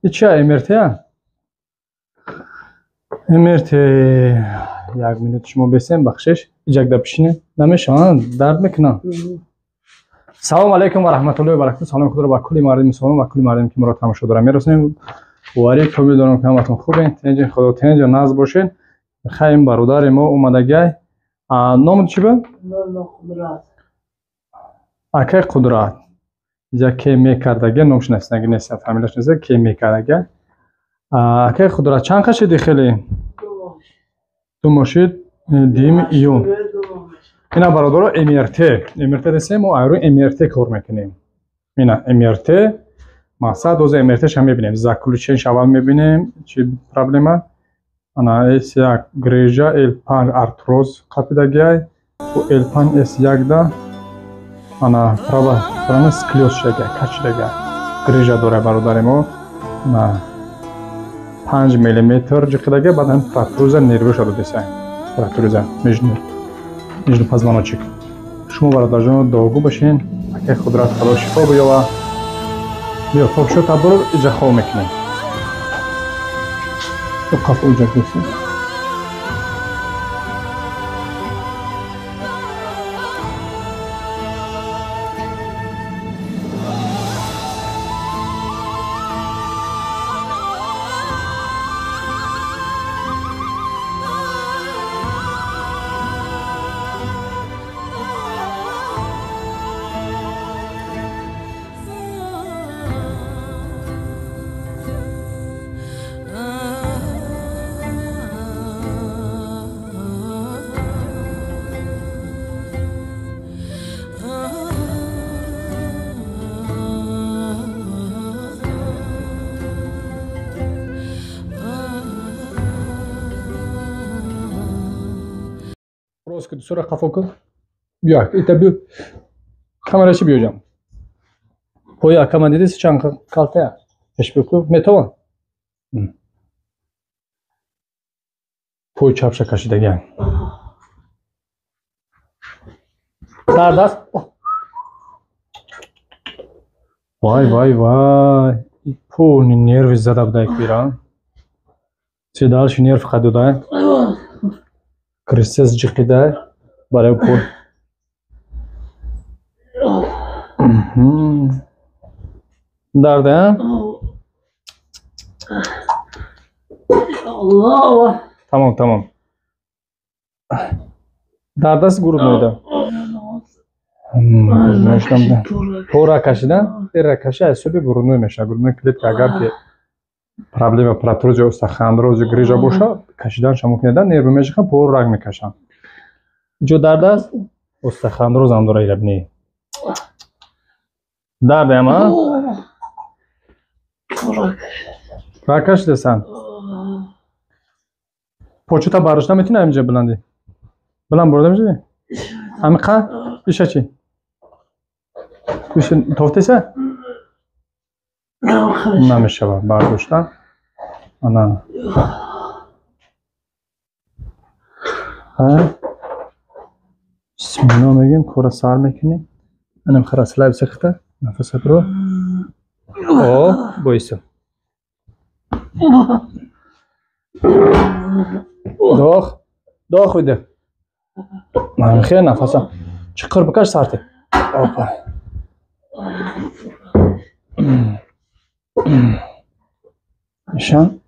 چیه امرته؟ امرته یک منوت شما بسیم بخشش ایجاک دپشینه نمیشه درد میکنه. سلام علیکم و رحمت الله و برکاته. سلام خدا رو با کلی مردم مسلمان و کلی مردم که ما را تماشا دارن میرسونیم. واری که امیدوارم که همتون خوبین. تنج خدا تنج ناز باشین. خیلی برادر ما اومدگی. نام چی بود؟ قدرت. اکه قدرت. اینجا کی میکردگی نامش نیست. نگی نیست فامیلش نیست. کی میکردگی. اکه قدرت چند کشیدی خیلی؟ دو ماشید دیم ایون. اینا برادر امرته. امرته دستیم و ایرو امرته کار میکنیم. اینا امرته. مقصد دوز امرته شم میبینیم. زاکلوچین شوال میبینیم. چی پرابلمه؟ انا اس یک گریجا L5 ارتروز قپیدگی و L5 S1 دا انا پرابلم سکلیوز شده کچیدگی گریجا داره برادر ما. 5 میلیمتر جقیدگی بعد هم فراتروز نیروی شده دیسه. فراتروز میجنو پزمانوچیک. شما برادر جان داغو باشین. اگه قدرت خدا شفا بیاوه. بیا خوب شد برو اینجا خواب میکنیم. تو قف اونجا کسی. روز که دوسرا قفا کن بیا ایتا بیو کامراشی بیو جام پویا کمان دیدیس چند کالته اش بکو میتوان پوی چاپشا کشیدگی در دست وای وای وای پو نرو زده بوده یک بیران چه دالش نرو خد بوده کریستس جقیده برای پو درده الله تمام در دست گروه نویده پورا کشیدن این را کشی از صبح گروه نوی میشه گروه نوی کلیپ که اگر که پرابلم پراتروز یا استخوان یا گریجا باشه کشیدن شما کنیدن نیرو میشه پور رنگ میکشن جو درد است استخوان روز هم داره ایربنی درد اما راکش دستن پوچو تا بارش نمیتونه اینجا بلندی بلند برده میشه عمیقا بیشه چی بیشه توفتیسه نمیشه برداشتن انا بسم الله میگیم کورا سر میکنی انم خلاص لایب سخته نفس برو او بایسته داخ بده من خیلی نفسم چقدر بکش سرته آقا ایشان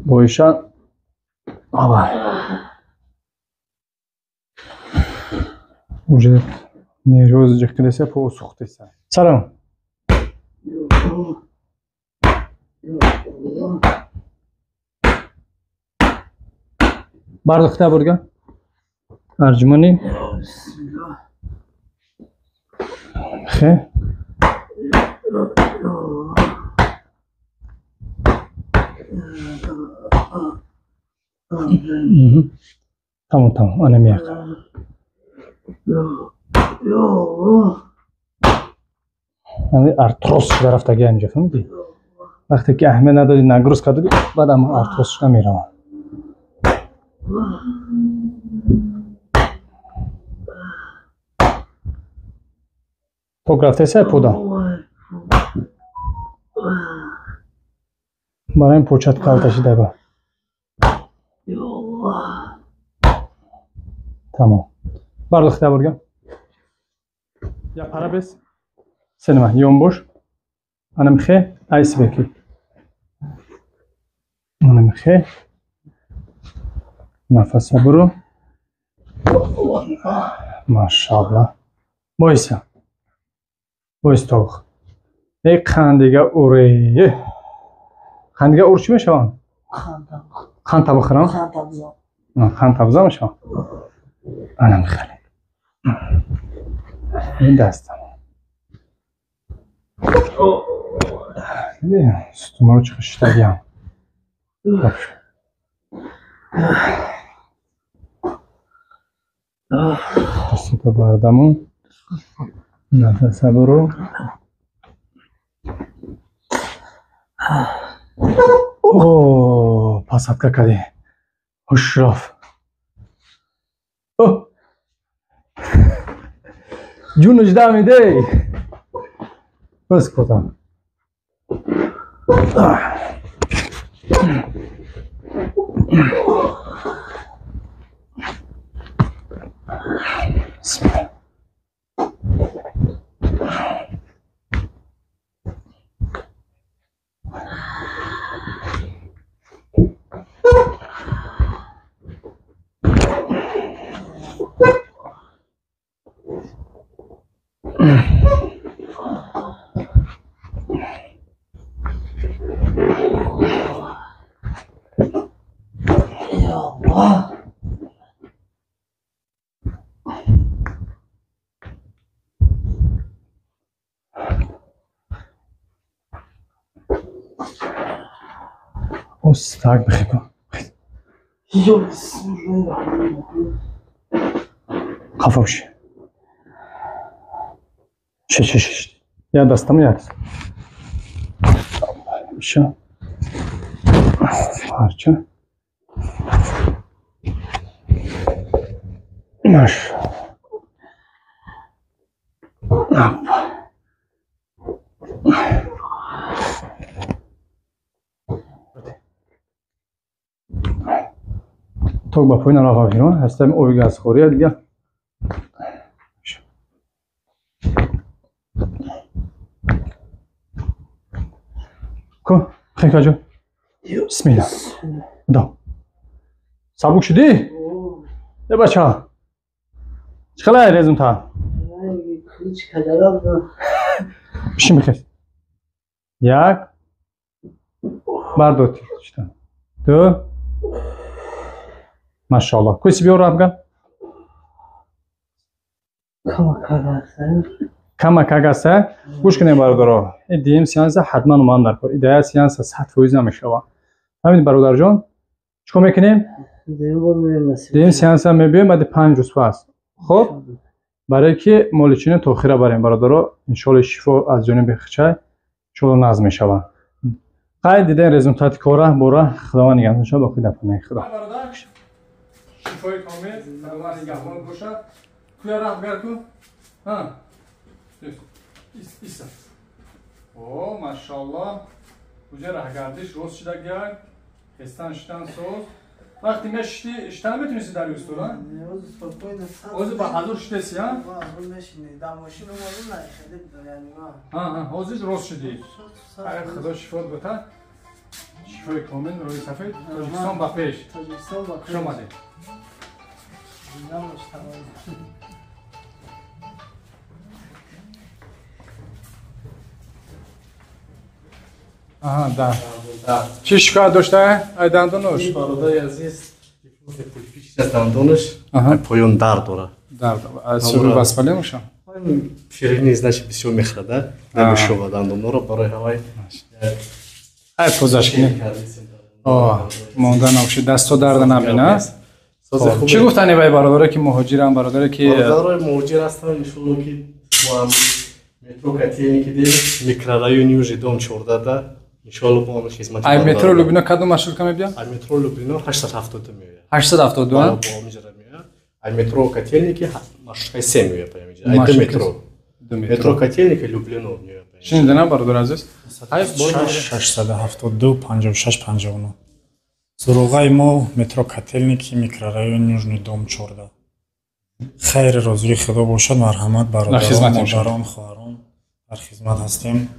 بایشان آقا уже نیروز جکلیسه پو سوختیسه سلام برداخته برگه ارجمانی خیلی تمام انا میاک ارتروس شده رفتگی اینجا فهمیدی وقتی که اهمیت ندادی نگروز کردی بعد هم ارتروس شده میرم تو گرفته سه پودا برای این پوچت کالتشی دبا تمام برداخته برگم یا پرا بس سینما یون boş انا میخه ایس بکی انا میخه نفس برو ماشاءالله بایسا بایست توخ یک خندیگه اوره خندیگه اور چی میشون؟ خند تا بخورم؟ خند تا بزا میشون انا میخلی این دستم ستوما رو چخشتگی هم دستی تا بردمون نفسه برو اوه پاسات کردی خوش رفت اوه جونش دم میده بس کتم بسم الله استاک بخیر خفه باشی شش یا دستم یاد میشه پارچه ماش تو با پایین آقا بیرون هستم اوی گاز خوریه دیگه کو خیلی جو بسم الله دا سبک شدی یه بچه ها چخلای رزم تا بشین بخیر یک بردو دو ماشاءالله کوسی بیار افغان کما کاغاسه گوش کنیم برادرها این دیم سیانس حتما اومدن در کار ایده سیانس 100% نمیشه همین برادر جان چیکار میکنیم دیم سیانس هم میبینیم بعد 5 روز پس خب برای که مولچین تاخیره بریم برادرها ان شاء الله شفا از جانب خچای چلو نظم میشوند قاعد دیدن رزولتات کاره برا خداوند نگهدار شما با خدا پناه خدا شفای کامل خداوند نگهبان باشه کویا راه بگر تو ها ایسا او ماشاءالله کجا راه گردش روز شده گرد خستان شدن سوز وقتی میشتی اشتن میتونستی در رستوران اوز با حضور شدی ها دماشین رو مارون نشده بود یعنی ها اوزش روز شدی ای خدا شفات بده شفای کامل روی سفید تاجیکستان با پیش تاجیکستان با پیش خوش آمدید آها در چی شکایت داشته؟ ای دندونش؟ برادر عزیز پیش از دندونش پایان درد داره درد از سرور بسپله میشه شیرین نیز نشه بسیار میخرده نمیشه و دندون رو برای هوای ای پوزش کنی مانده نباشه دست و درد نبینه چی گفتنی بای برادره که مهاجرم برادره که برادر مهاجر هستن انشالله که با مترو کتیانی که دیم میکرارایونی و جدوم چورده ده انشالله با آن خدمت ای مترو لوبینا کدوم مشغول کمی بیا؟ ای مترو لوبینا 872 میوه 872 با میجره میوه ای مترو کتیانی که مشغول 3 میوه پای میجره ای دو مترو метрокотельника Люблино меёб. шунидана бародар азиз? Ай, 672 56 59. Зуроғаи мо метро котельники микрорайон Южный дом 14. خیر روزی خدا باشد مرحمت برادران مادران خواهران در خدمت هستیم